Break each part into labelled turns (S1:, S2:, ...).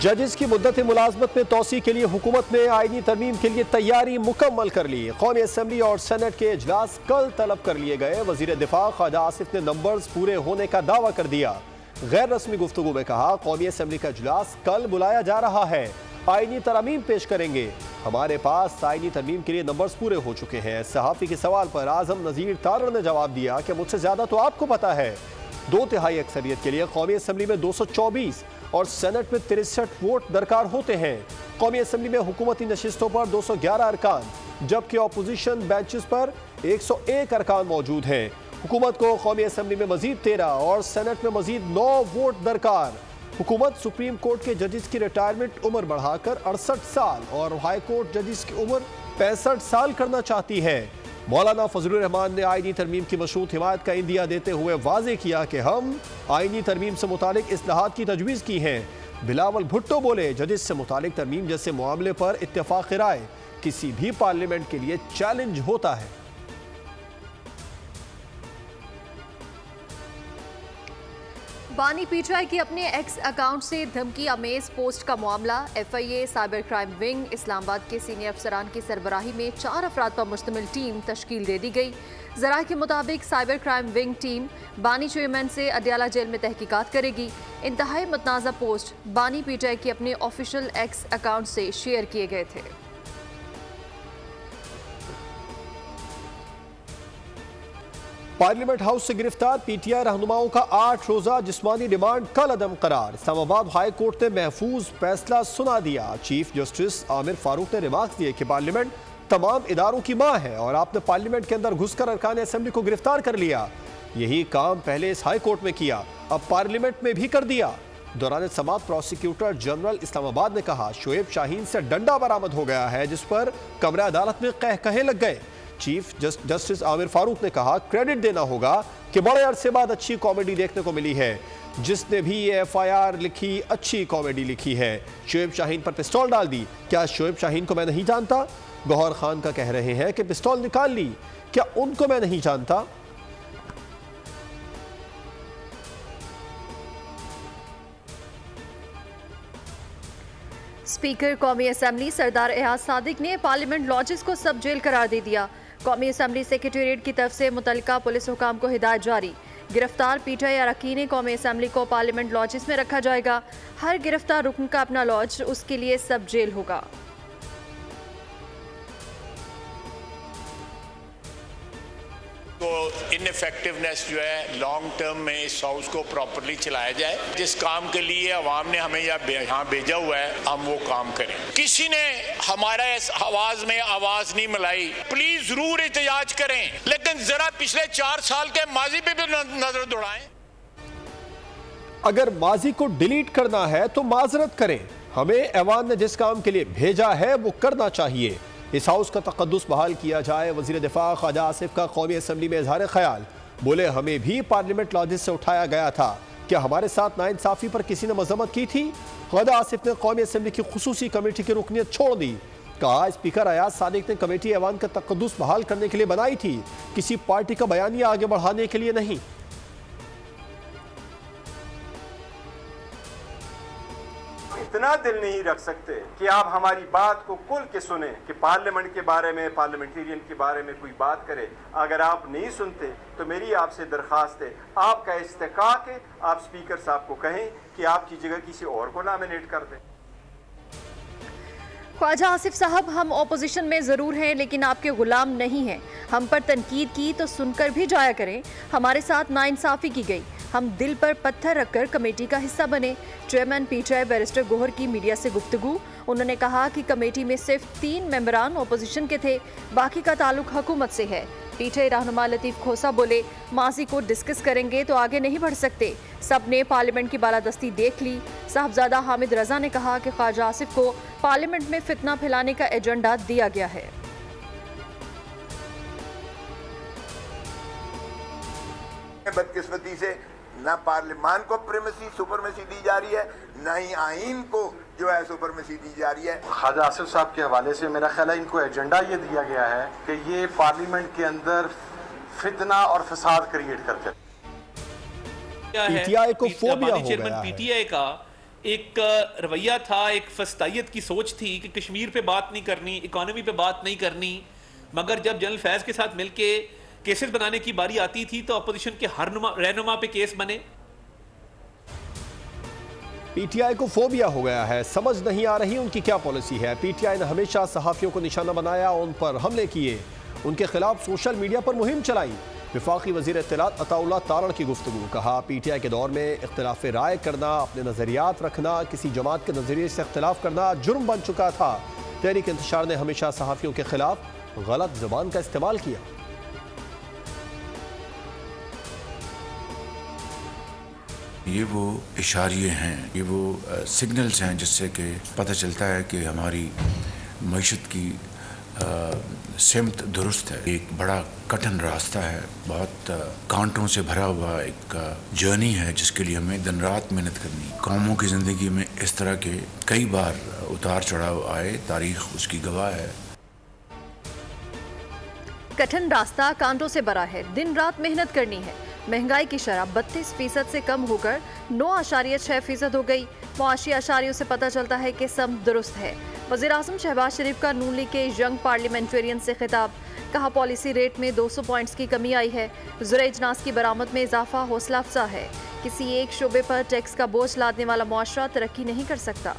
S1: जजेस की मुद्दत मुलाजमत में तोसी के लिए हुकूमत ने आईनी तरमीम के लिए तैयारी मुकम्मल कर ली। कौमी असम्बली और सेनेट के इजलास कल तलब कर लिए गए। वजीर दिफा ख्वाजा आसिफ ने नंबर्स पूरे होने का दावा कर दिया। गैर रस्मी गुफ्तगू में कहा, कौमी असम्बली का इजलास कल बुलाया जा रहा है, आईनी तरमीम पेश करेंगे। हमारे पास आईनी तरमीम के लिए नंबर्स पूरे हो चुके हैं। सहाफ़ी के सवाल पर आजम नज़ीर तारड़ ने जवाब दिया कि मुझसे ज़्यादा तो आपको पता है। 2/3 अक्सरियत के लिए कौमी असम्बली में 224 और सेनेट में 63 वोट दरकार होते हैं। कौमी असम्बली में हुकूमती नशिस्तों पर 211 अरकान, जबकि अपोजिशन बेंचेस पर 101 अरकान मौजूद हैं। हुकूमत को कौमी असम्बली में मजीद 13 और सेनेट में मजीद 9 वोट दरकार। हुकूमत सुप्रीम कोर्ट के जजेस की रिटायरमेंट उम्र बढ़ाकर 68 साल और हाई कोर्ट जजेस की उम्र 65 साल करना चाहती है। मौलाना फजलुर रहमान ने आईनी तरमीम की मशरूत हिमायत का इंदिया देते हुए वाजे किया कि हम आईनी तरमीम से मुतालिक इस्लाहात की तजवीज़ की हैं। बिलावल भुट्टो बोले, जजेस से मुतालिक तरमीम जैसे मामले पर इत्तेफाक राय किसी भी पार्लियामेंट के लिए चैलेंज होता है।
S2: बानी पीटीआई की अपने एक्स अकाउंट से धमकी अमेज पोस्ट का मामला। FIA cyber crime wing Islamabad के सीनियर अफसरान की सरबराही में 4 अफराद पर मुश्तमिल टीम तश्कील दे दी गई। ज़राए के मुताबिक साइबर क्राइम विंग टीम बानी चेयरमैन से अडियाला जेल में तहकीकात करेगी। इंतहाई मतनाज़ा पोस्ट बानी पीटीआई के अपने ऑफिशियल एक्स अकाउंट से शेयर किए गए थे।
S1: पार्लियामेंट हाउस से गिरफ्तार PTI रहनुमाओं का 8 रोजा जिस्मानी रिमांड कल अदम करार। इस्लामाबाद हाई कोर्ट ने महफूज फैसला सुना दिया। चीफ जस्टिस आमिर फारूक ने रिमार्क दिए कि पार्लियामेंट तमाम इदारों की मां है और आपने पार्लियामेंट के अंदर घुसकर अरकान असेंबली को गिरफ्तार कर लिया। यही काम पहले इस हाई कोर्ट में किया, अब पार्लियामेंट में भी कर दिया। दौरान समात प्रोसिक्यूटर जनरल इस्लामाबाद ने कहा, शोएब शाहीन से डंडा बरामद हो गया है जिस पर कमरा अदालत में कहे लग गए। चीफ जस्टिस आमिर फारूक ने कहा, क्रेडिट देना होगा कि बड़े अरसे बाद अच्छी कॉमेडी देखने को मिली है। जिसने भी ये FIR लिखी अच्छी कॉमेडी लिखी है। शोएब शाहीन पर पिस्तौल डाल दी, क्या शोएब शाहीन को मैं नहीं जानता? गौहर खान का कह रहे हैं कि पिस्तौल निकाल ली, क्या उनको मैं नहीं जानता?
S2: स्पीकर कौमी असम्बली सरदार एजाज सादिक ने पार्लियामेंट लॉजेस को सब जेल करार दे दिया। कौमी असम्बली सेक्रेटेरिएट की तरफ से मुतल्लिका पुलिस हुकाम को हिदायत जारी। गिरफ्तार PTI अरकान कौमी असम्बली को पार्लियामेंट लॉजेस में रखा जाएगा। हर गिरफ्तार रुकन का अपना लॉज, उसके लिए सब जेल होगा।
S3: तो इनफेक्टिवनेस जो है लॉन्ग टर्म में इस हाउस को प्रॉपरली चलाया जाए। जिस काम के लिए अवाम ने हमें यहाँ भेजा हुआ है, हम वो काम करें। किसी ने हमारा इस आवाज में आवाज नहीं मिलाई, प्लीज जरूर एहतजाज करें, लेकिन जरा पिछले 4 साल के माजी पे भी नजर दौड़ाएं।
S1: अगर माजी को डिलीट करना है तो माजरत करें। हमें ऐवान ने जिस काम के लिए भेजा है वो करना चाहिए। इस हाउस का तकद्दुस बहाल किया जाए। वजीर दिफा ख्वाजा आसिफ का कौमी असम्बली में इजहार ख्याल, बोले हमें भी पार्लियामेंट लॉजेस से उठाया गया था, क्या हमारे साथ नाइंसाफी पर किसी ने मजम्मत की थी? ख्वाजा आसिफ ने कौमी असम्बली की खुसूसी कमेटी की रुकनियत छोड़ दी। कहा, स्पीकर अयाज सादिक ने कमेटी ऐवान का तकद्दुस बहाल करने के लिए बनाई थी, किसी पार्टी का बयानिया आगे बढ़ाने के लिए नहीं।
S4: इतना दिल नहीं रख सकते कि आप हमारी बात को खुल के सुने कि पार्लियामेंट के बारे में, पार्लियामेंटेरियन के बारे में कोई बात करे। अगर आप नहीं सुनते तो मेरी आपसे दरख्वास्त है, आपका इस्तेकाक है, आप स्पीकर साहब को कहें कि आपकी जगह किसी और को नॉमिनेट कर दें।
S2: ख्वाजा आसिफ साहब, हम ऑपोजिशन में ज़रूर हैं लेकिन आपके गुलाम नहीं हैं। हम पर तनकीद की तो सुनकर भी जाया करें। हमारे साथ नाइंसाफ़ी की गई, हम दिल पर पत्थर रखकर कमेटी का हिस्सा बने। चेयरमैन PTI बैरिस्टर गोहर की मीडिया से गुफ्तगू। उन्होंने कहा कि कमेटी में सिर्फ 3 मेंबरान ऑपोजिशन के थे, बाकी का ताल्लुक हुकूमत से है। PTI रहनुमा लतीफ़ खोसा बोले, माजी को डिस्कस करेंगे तो आगे नहीं बढ़ सकते। सब ने पार्लियामेंट की बालादस्ती देख ली। साहबजादा हामिद रजा ने कहा कि ख्वाजा आसिफ को पार्लियामेंट में फितना फैलाने का एजेंडा दिया गया है।
S5: बदकिस्मती से न पार्लियामान को प्रीमेसी सुपरमेसी दी जा रही है, न ही आइन को जो है सुपरमेसी दी जा रही है।
S6: ख्वाजा आसिफ साहब के हवाले से मेरा ख्याल है इनको एजेंडा ये दिया गया है कि ये पार्लियामेंट के अंदर फितना और फसाद क्रिएट करते हैं।
S1: PTI को फोबिया हो
S7: चेयरमैन
S1: गया
S7: PTI का एक रवैया था, एक फस्तायत की सोच थी कि कश्मीर पे बात नहीं करनी, इकॉनमी पे बात नहीं करनी, मगर जब जनरल फैज़ के साथ मिलके केसेस बनाने की बारी आती थी तो अपोजिशन के हर रहनुमा पे केस बने।
S1: पीटीआई को फोबिया हो गया है, समझ नहीं आ रही उनकी क्या पॉलिसी है। पीटीआई ने हमेशा सहाफियों को निशाना बनाया, उन पर हमले किए, उनके खिलाफ सोशल मीडिया पर मुहिम चलाई। वफाकी वज़ीर इत्तलात अताउल्लाह तारण की गुफ्तगू, कहा पीटीआई के दौर में इख्तिलाफ राय करना, अपने नज़रियात रखना, किसी जमात के नज़रिए से इख्तिलाफ करना जुर्म बन चुका था। तहरीक इंतशार ने हमेशा सहाफ़ियों के खिलाफ गलत ज़बान का इस्तेमाल किया।
S8: ये वो इशारे हैं, ये वो सिग्नल्स हैं जिससे कि पता चलता है कि हमारी मईशत की सिमत दुरुस्त है। एक बड़ा कठिन रास्ता है, बहुत कांटों से भरा हुआ एक जर्नी है जिसके लिए हमें दिन रात मेहनत करनी। कौमों की ज़िंदगी में इस तरह के कई बार उतार चढ़ाव आए, तारीख उसकी गवाह है।
S2: कठिन रास्ता कांटों से भरा है, दिन रात मेहनत करनी है। महंगाई की शरह 32% से कम होकर 9.6% हो गई। मुआशी अशारियों से पता चलता है कि सम दुरुस्त है। वज़ीर-ए-आज़म शहबाज शरीफ का नून लीग के यंग पार्लियामेंटेरियन से खिताब, कहा पॉलिसी रेट में 200 पॉइंट्स की कमी आई है। ज़ुर इजनास की बरामद में इजाफा हौसला अफजा है। किसी एक शोबे पर टैक्स का बोझ लादने वाला मुआशरा तरक्की नहीं कर सकता।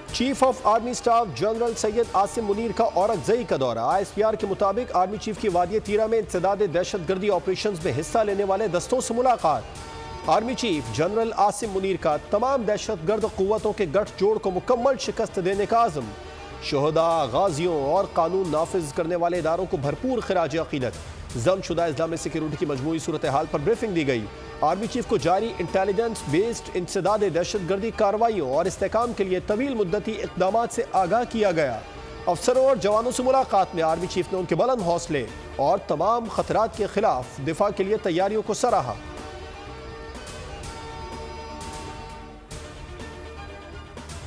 S1: Chief of army staff general Syed Asim Munir का औरकजई का दौरा। ISPR के मुताबिक आर्मी चीफ की वादी तीरा में इंसदाद दहशतगर्दी ऑपरेशन में हिस्सा लेने वाले दस्तों से मुलाकात। Army chief general Asim Munir का तमाम दहशतगर्द कुव्वतों के गठजोड़ को मुकम्मल शिकस्त देने का आज़म। शोहदा, गाजियों और कानून नाफिज करने वाले इदारों को भरपूर खिराज अकीदत। जमशुदा इस्लामिक सिक्योरिटी की मजमूई सूरत हाल पर ब्रीफिंग दी गई। आर्मी चीफ को जारी इंटेलिजेंस बेस्ड इंसदाद दहशतगर्दी कार्रवाइयों और इस्तेकाम के लिए तवील मुद्दती इक़दामात से आगाह किया गया। अफसरों और जवानों से मुलाकात में आर्मी चीफ ने उनके बुलंद हौसले और तमाम खतरात के खिलाफ दिफा के लिए तैयारियों को सराहा।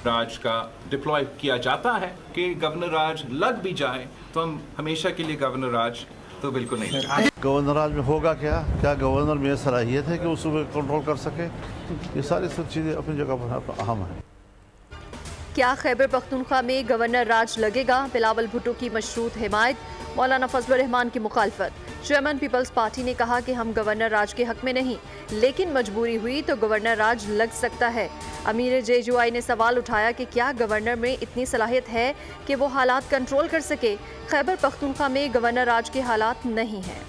S9: राज का डिप्लॉय किया जाता है कि गवर्नर राज लग भी जाए तो हम हमेशा के लिए गवर्नर राज तो बिल्कुल नहीं।
S10: गवर्नर राज में होगा क्या गवर्नर में सलाहियत है कि उसको कंट्रोल कर सके? ये सारी सब चीज़ें अपनी जगह पर अहम है।
S2: क्या खैबर पख्तूनख्वा में गवर्नर राज लगेगा? बिलावल भुट्टो की मशरूत हिमायत, मौलाना फजलुर रहमान की मुखालफत। चेयरमैन पीपल्स पार्टी ने कहा कि हम गवर्नर राज के हक में नहीं, लेकिन मजबूरी हुई तो गवर्नर राज लग सकता है। अमीर JUI ने सवाल उठाया कि क्या गवर्नर में इतनी सलाहियत है कि वो हालात कंट्रोल कर सके? खैबर पख्तूनख्वा में गवर्नर राज के हालात नहीं हैं।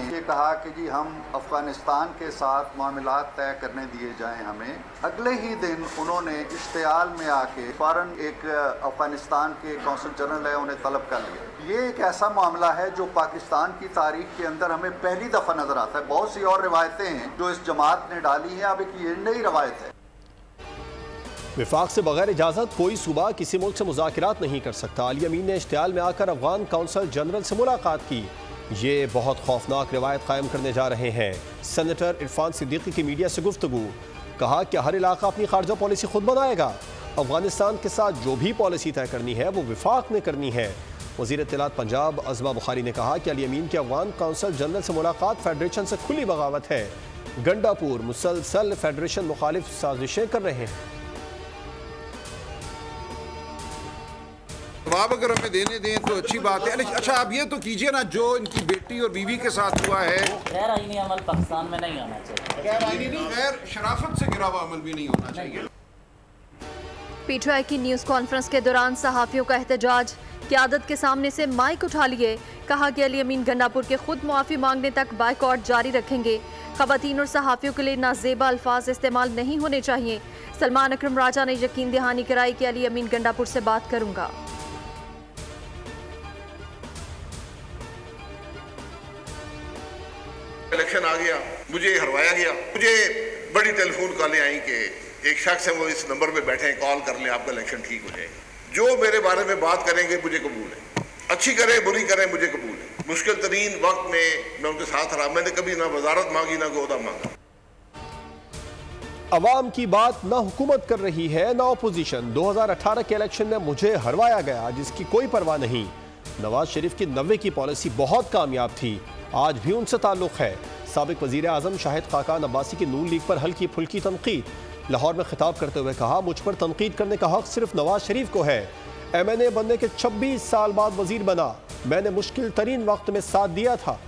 S11: ये कहा कि जी हम अफगानिस्तान के साथ मामलात तय करने दिए जाएं हमें। अगले ही दिन उन्होंने इश्तियाल में आके फौरन एक अफगानिस्तान के कौंसल जनरल है उन्हें तलब कर लिया। ये एक ऐसा मामला है जो पाकिस्तान की तारीख के अंदर हमें पहली दफ़ा नज़र आता है। बहुत सी और रिवायतें हैं जो इस जमात ने डाली हैं, अब एक ये नई रवायत है।
S1: विफाक से बगैर इजाज़त कोई सूबा किसी मुल्क से मुज़ाकरात नहीं कर सकता। अली अमीन ने इश्तियाल में आकर अफगान कौंसल जनरल से मुलाकात की। ये बहुत खौफनाक रिवायत कायम करने जा रहे हैं। सेनेटर इरफान सिद्दीकी की मीडिया से गुफ्तगू, कहा कि हर इलाका अपनी खारजा पॉलिसी खुद बनाएगा। अफगानिस्तान के साथ जो भी पॉलिसी तय करनी है वो विफाक ने करनी है। वज़ीर इत्तलात पंजाब अज़मा बुखारी ने कहा कि अली अमीन की अफगान कौंसल जनरल से मुलाकात फेडरेशन से खुली बगावत है। गंडापुर मुसलसल फेडरेशन मुखालिफ साजिशें कर रहे हैं।
S12: जवाब अगर हमें देने दें तो अच्छी बात है। अच्छा आप ये तो कीजिए ना, जो इनकी बेटी और बीवी के साथ हुआ है,
S13: गैर आईनी अमल पाकिस्तान में नहीं आना चाहिए।
S12: गैर आईनी नहीं, गैर शराफत से गिरा हुआ अमल भी नहीं होना चाहिए।
S2: PTI की न्यूज़ कॉन्फ्रेंस के दौरान सहाफ़ियों का एहतजाज, क़यादत के सामने से माइक उठा लिए। कहा कि अली अमीन गंडापुर के खुद मुआफ़ी मांगने तक बाइकॉट जारी रखेंगे। ख़वातीन और सहाफ़ियों के लिए नाज़ेबा अल्फाज इस्तेमाल नहीं होने चाहिए। सलमान अकरम राजा ने यकीन दहानी कराई कि अली अमीन गंडापुर से बात करूँगा।
S14: इलेक्शन आ गया, मुझे हरवाया गया, मुझे बड़ी टेलीफोन कॉलें आई कि एक शख्स है वो इस नंबर पे बैठे हैं, कॉल कर लें, आपका इलेक्शन ठीक हो जाएगा। जो मेरे बारे में बात करेंगे मुझे कबूल है, अच्छी करें बुरी करें मुझे कबूल है। मुश्किल तरीन वक्त में मैं उनके साथ रहा, मैंने कभी ना वजारत मांगी ना गोदा मांगा।
S1: अवाम की बात ना हुकूमत कर रही है ना अपोजिशन। 2018 के इलेक्शन में मुझे हरवाया गया, जिसकी कोई परवाह नहीं। नवाज शरीफ की 90 की पॉलिसी बहुत कामयाब थी, आज भी उनसे ताल्लुक है। साबिक वजीर आजम शाहिद खाकान अब्बासी की नून लीग पर हल्की फुल्की तनकीद। लाहौर में खिताब करते हुए कहा, मुझ पर तनकीद करने का हक सिर्फ नवाज शरीफ को है। MNA बनने के 26 साल बाद वजीर बना, मैंने मुश्किल तरीन वक्त में साथ दिया था।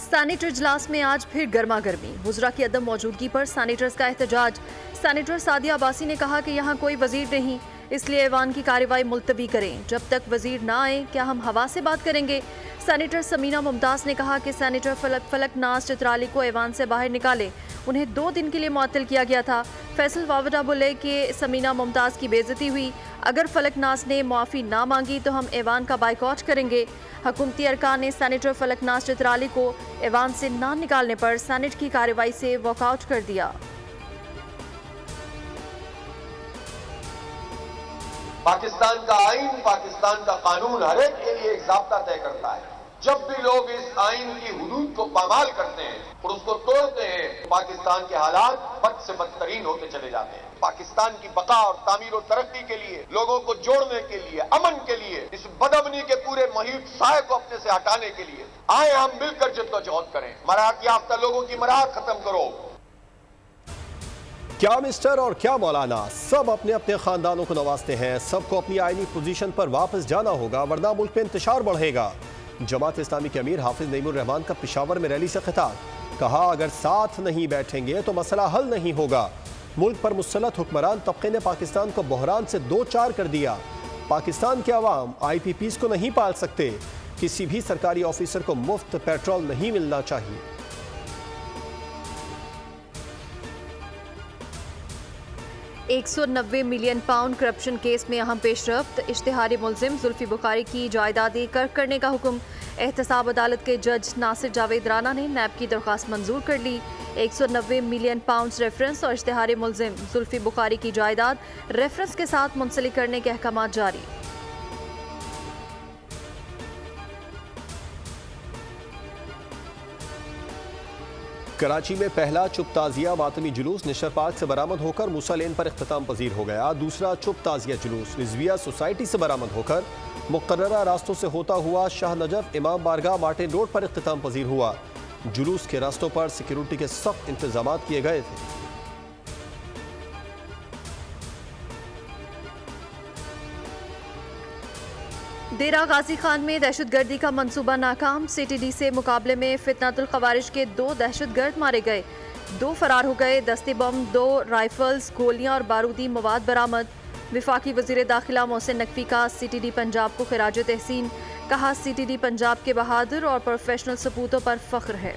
S2: सैनेटर इजलास में आज फिर गर्मा गर्मी। वज़रा की अदम मौजूदगी पर सैनेटर्स का एहतजाज। सैनेटर सादिया अब्बासी ने कहा कि यहाँ कोई वजीर नहीं, इसलिए ऐवान की कार्रवाई मुलतवी करें। जब तक वजीर ना आए क्या हम हवा से बात करेंगे? सैनेटर समीना मुमताज़ ने कहा कि सैनेटर फलक नाज चित्राली को ऐवान से बाहर निकाले, उन्हें 2 दिन के लिए मुअत्तल किया गया था। फैसल वावडा बोले कि समीना मुमताज़ की बेइज्जती हुई, अगर फलक नाज ने मुआफ़ी ना मांगी तो हम ऐवान का बाइकॉट करेंगे। हुकूमती अरकान ने सैनेटर फलक नाज चित्राली को ऐवान से ना निकालने पर सैनेट की कार्रवाई से वॉकआउट कर दिया।
S15: पाकिस्तान का आइन, पाकिस्तान का कानून हर एक के लिए एक ज़ाब्ता तय करता है। जब भी लोग इस आइन की हुदूद को पामाल करते हैं और उसको तोड़ते हैं, पाकिस्तान के हालात बद से बदतरीन होते चले जाते हैं। पाकिस्तान की बका और तामीर और तरक्की के लिए, लोगों को जोड़ने के लिए, अमन के लिए, इस बदअमनी के पूरे मुहित साए को अपने से हटाने के लिए आए हम मिलकर जद्दोजहद करें। मराहत याफ्ता लोगों की मराहत खत्म करो।
S1: क्या मिस्टर और क्या मौलाना, सब अपने अपने खानदानों को नवाजते हैं। सबको अपनी आईनी पोजीशन पर वापस जाना होगा, वरना मुल्क में इंतशार बढ़ेगा। जमात इस्लामी के अमीर हाफिज नईमुर रहमान का पेशावर में रैली से खिताब। कहा, अगर साथ नहीं बैठेंगे तो मसला हल नहीं होगा। मुल्क पर मुसल्लत हुक्मरान तबके ने पाकिस्तान को बहरान से 2-4 कर दिया। पाकिस्तान के अवाम IPPs को नहीं पाल सकते। किसी भी सरकारी ऑफिसर को मुफ्त पेट्रोल नहीं मिलना चाहिए।
S2: £190 मिलियन करप्शन केस में अहम पेशरफ्त। इश्तिहारी मुलजिम जुल्फी बुखारी की जायदादें कर्क करने का हुक्म। एहतसाब अदालत के जज नासिर जावेद राना ने नैब की दरख्वास्त मंजूर कर ली। £190 मिलियन रेफरेंस और इश्तिहारी मुलजिम जुल्फी बुखारी की जायदाद रेफरेंस के साथ मुंसलिक करने के अहकाम जारी।
S1: कराची में पहला चुप ताजिया मातमी जुलूस निशर पार्क से बरामद होकर मूसा लेन पर इख्तिताम पजीर हो गया। दूसरा चुप ताजिया जुलूस रिजविया सोसाइटी से बरामद होकर मुकर्ररा रास्तों से होता हुआ शाह नजफ इमाम बारगाह मार्टिन रोड पर इख्तिताम पजीर हुआ। जुलूस के रास्तों पर सिक्योरिटी के सख्त इंतजाम किए गए थे।
S2: डेरा गाजी खान में दहशतगर्दी का मंसूबा नाकाम। CTD से मुकाबले में फितनातुल खवारिज के 2 दहशतगर्द मारे गए, 2 फरार हो गए। दस्ते बम, 2 राइफल्स, गोलियां और बारूदी मवाद बरामद। विफाकी वजीर दाखिला मोहसिन नकवी का CTD पंजाब को खिराज तहसीन। कहा, CTD पंजाब के बहादुर और प्रोफेशनल सपूतों पर फख्र है।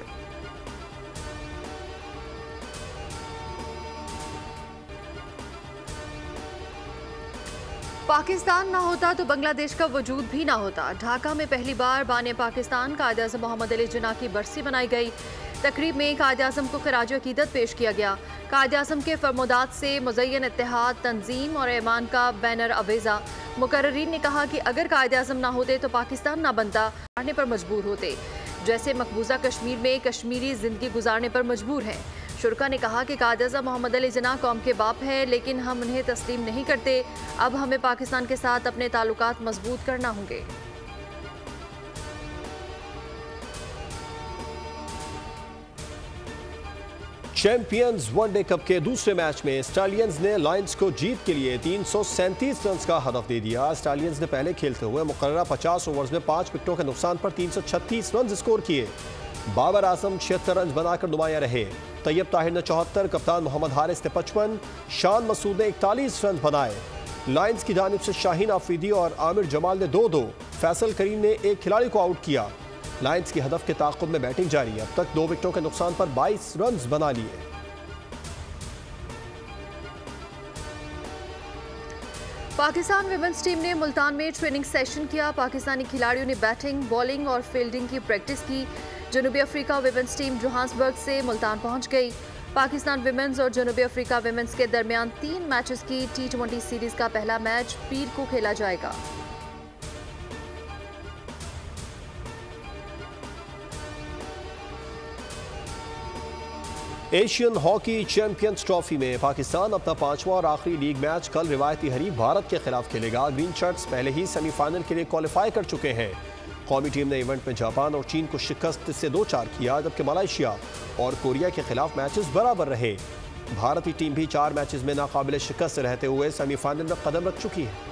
S2: पाकिस्तान ना होता तो बांग्लादेश का वजूद भी ना होता। ढाका में पहली बार बाने पाकिस्तान कायद आज़म मोहम्मद अली जिन्ना की बरसी मनाई गई। तकरीब में कायद आज़म को खिराज अकीदत पेश किया गया। कायद आज़म के फरमोदात से मुज़य्यन इत्तेहाद, तंजीम और ईमान का बैनर अवेजा। मुकर्रीन ने कहा कि अगर कायद आज़म ना होते तो पाकिस्तान ना बनता, आने पर मजबूर होते। जैसे मकबूजा कश्मीर में कश्मीरी जिंदगी गुजारने पर मजबूर हैं। शुरका ने कहा कि कायद आज़म मोहम्मद अली जिन्ना कौम के बाप है, लेकिन हम उन्हें तस्लीम नहीं करते। अब हमें पाकिस्तान के साथ अपने ताल्लुकात मजबूत करना होंगे।
S1: चैंपियंस वनडे कप के दूसरे मैच में स्टालियंस ने लायंस को जीत के लिए 337 रन का हदफ दे दिया। स्टालियंस ने पहले खेलते हुए मुकर्ररा 50 ओवर्स में 5 विकेटों के नुकसान पर 336 रन स्कोर किए। बाबर आजम 76 रन बनाकर नुमाया रहे। तैयब ताहिर ने 74, कप्तान मोहम्मद हारिस ने 55, शान मसूद ने 41 रन बनाए। लायंस की जानिब से शाहीन आफरीदी और आमिर जमाल ने 2-2, फैसल करीम ने एक खिलाड़ी को आउट किया। लायंस की हदफ के ताक़ुब में बैटिंग जारी है। अब तक 2 विकेटों के नुकसान पर 22 रन बना लिए।
S2: पाकिस्तान विमेंस टीम ने मुल्तान में ट्रेनिंग सेशन किया। पाकिस्तानी खिलाड़ियों ने बैटिंग, बॉलिंग और फील्डिंग की प्रैक्टिस की। जनूबी अफ्रीका विमेंस टीम जोहान्सबर्ग से मुल्तान पहुंच गई। पाकिस्तान विमेंस और जनूबी अफ्रीका विमेंस के दरमियान 3 मैचेस की T20 सीरीज का पहला मैच पीर को खेला जाएगा।
S1: एशियन हॉकी चैंपियंस ट्रॉफी में पाकिस्तान अपना 5वां और आखिरी लीग मैच कल रिवायती हरीफ भारत के खिलाफ खेलेगा। ग्रीन शर्ट्स पहले ही सेमीफाइनल के लिए क्वालिफाई कर चुके हैं। कौमी टीम ने इवेंट में जापान और चीन को शिकस्त से 2-4 किया, जबकि मलेशिया और कोरिया के खिलाफ मैचेस बराबर रहे। भारतीय टीम भी 4 मैचेस में नाकाबिल शिकस्त रहते हुए सेमीफाइनल में कदम रख चुकी है।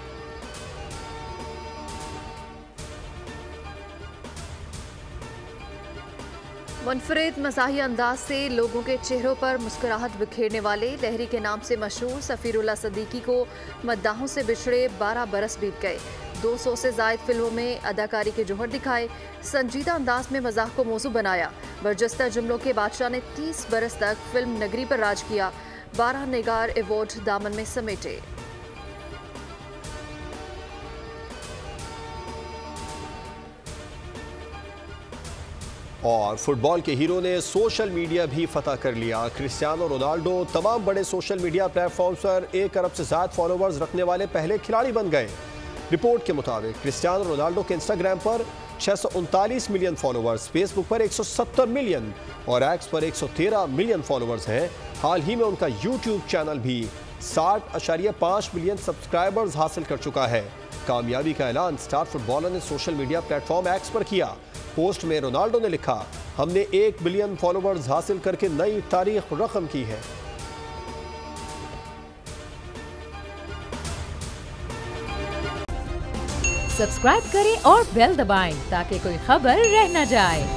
S2: मुनफरिद मज़ाही अंदाज से लोगों के चेहरों पर मुस्कुराहट बिखेरने वाले लहरी के नाम से मशहूर सफ़ीरुल्लाह सदीकी को मद्दाहों से बिछड़े 12 बरस बीत गए। 200 से ज़ायद फिल्मों में अदाकारी के जोहर दिखाए, संजीदा अंदाज में मजाक को मौजू बनाया। बरजस्ता जुमलों के बादशाह ने 30 बरस तक फिल्म नगरी पर राज किया। 12 निगार अवार्ड दामन में समेटे।
S1: और फुटबॉल के हीरो ने सोशल मीडिया भी फतह कर लिया। क्रिस्टियानो रोनाल्डो तमाम बड़े सोशल मीडिया प्लेटफॉर्म्स पर 1 अरब से ज़्यादा फॉलोअर्स रखने वाले पहले खिलाड़ी बन गए। रिपोर्ट के मुताबिक क्रिस्टियानो रोनाल्डो के इंस्टाग्राम पर 639 मिलियन फॉलोअर्स, फेसबुक पर 170 मिलियन और एक्स पर 113 मिलियन फॉलोअर्स हैं। हाल ही में उनका यूट्यूब चैनल भी 60.5 मिलियन सब्सक्राइबर्स हासिल कर चुका है। कामयाबी का ऐलान स्टार फुटबॉलर ने सोशल मीडिया प्लेटफॉर्म एक्स पर किया। पोस्ट में रोनाल्डो ने लिखा, हमने 1 बिलियन फॉलोअर्स हासिल करके नई तारीख रकम की है।
S16: सब्सक्राइब करें और बेल दबाएं ताकि कोई खबर रह न जाए।